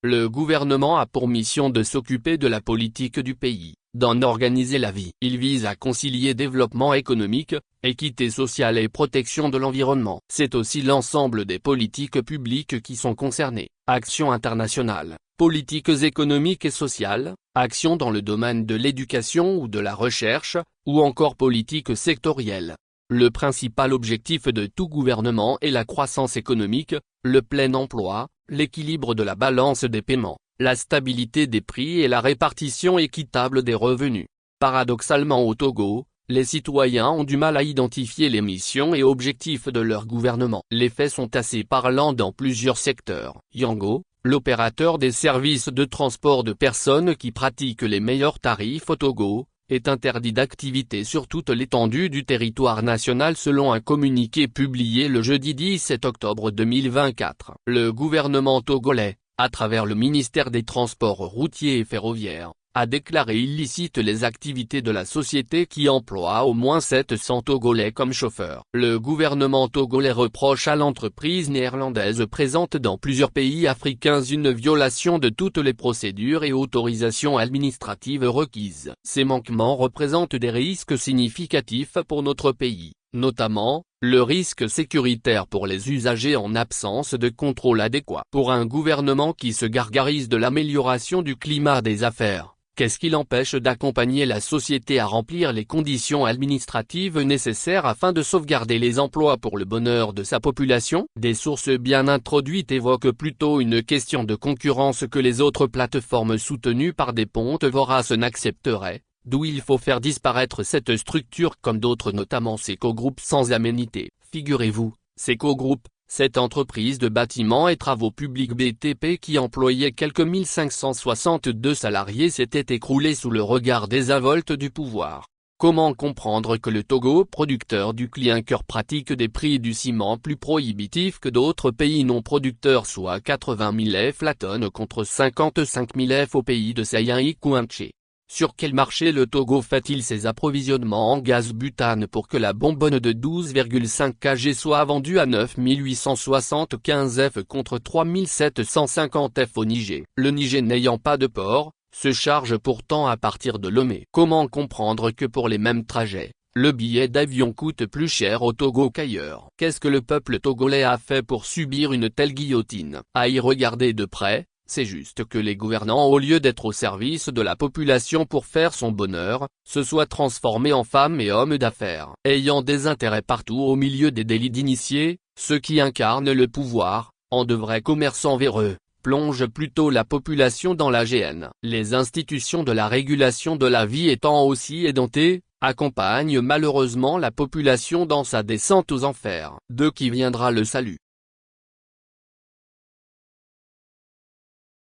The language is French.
Le gouvernement a pour mission de s'occuper de la politique du pays, d'en organiser la vie. Il vise à concilier développement économique, équité sociale et protection de l'environnement. C'est aussi l'ensemble des politiques publiques qui sont concernées. Actions internationales, politiques économiques et sociales, actions dans le domaine de l'éducation ou de la recherche, ou encore politiques sectorielles. Le principal objectif de tout gouvernement est la croissance économique, le plein emploi, l'équilibre de la balance des paiements, la stabilité des prix et la répartition équitable des revenus. Paradoxalement au Togo, les citoyens ont du mal à identifier les missions et objectifs de leur gouvernement. Les faits sont assez parlants dans plusieurs secteurs. Yango, l'opérateur des services de transport de personnes qui pratiquent les meilleurs tarifs au Togo, est interdit d'activité sur toute l'étendue du territoire national selon un communiqué publié le jeudi 17 octobre 2024. Le gouvernement togolais, à travers le ministère des Transports routiers et ferroviaires, a déclaré illicites les activités de la société qui emploie au moins 700 Togolais comme chauffeurs. Le gouvernement togolais reproche à l'entreprise néerlandaise présente dans plusieurs pays africains une violation de toutes les procédures et autorisations administratives requises. Ces manquements représentent des risques significatifs pour notre pays, notamment, le risque sécuritaire pour les usagers en absence de contrôle adéquat. Pour un gouvernement qui se gargarise de l'amélioration du climat des affaires, qu'est-ce qui l'empêche d'accompagner la société à remplir les conditions administratives nécessaires afin de sauvegarder les emplois pour le bonheur de sa population? Des sources bien introduites évoquent plutôt une question de concurrence que les autres plateformes soutenues par des pontes voraces n'accepteraient, d'où il faut faire disparaître cette structure comme d'autres, notamment Seco Group sans aménité. Figurez-vous, Seco Group, cette entreprise de bâtiments et travaux publics BTP qui employait quelques 1562 salariés s'était écroulée sous le regard désinvolte du pouvoir. Comment comprendre que le Togo, producteur du clinker, pratique des prix du ciment plus prohibitifs que d'autres pays non producteurs, soit 80 000 F la tonne contre 55 000 F au pays de Sayaïk ou Inché? Sur quel marché le Togo fait-il ses approvisionnements en gaz butane pour que la bonbonne de 12,5 kg soit vendue à 9 875 F contre 3 750 F au Niger? Le Niger, n'ayant pas de port, se charge pourtant à partir de Lomé. Comment comprendre que pour les mêmes trajets, le billet d'avion coûte plus cher au Togo qu'ailleurs? Qu'est-ce que le peuple togolais a fait pour subir une telle guillotine? À y regarder de près, c'est juste que les gouvernants, au lieu d'être au service de la population pour faire son bonheur, se soient transformés en femmes et hommes d'affaires. Ayant des intérêts partout au milieu des délits d'initiés, ceux qui incarnent le pouvoir, en de vrais commerçants véreux, plongent plutôt la population dans la gêne. Les institutions de la régulation de la vie étant aussi édentées, accompagnent malheureusement la population dans sa descente aux enfers. De qui viendra le salut?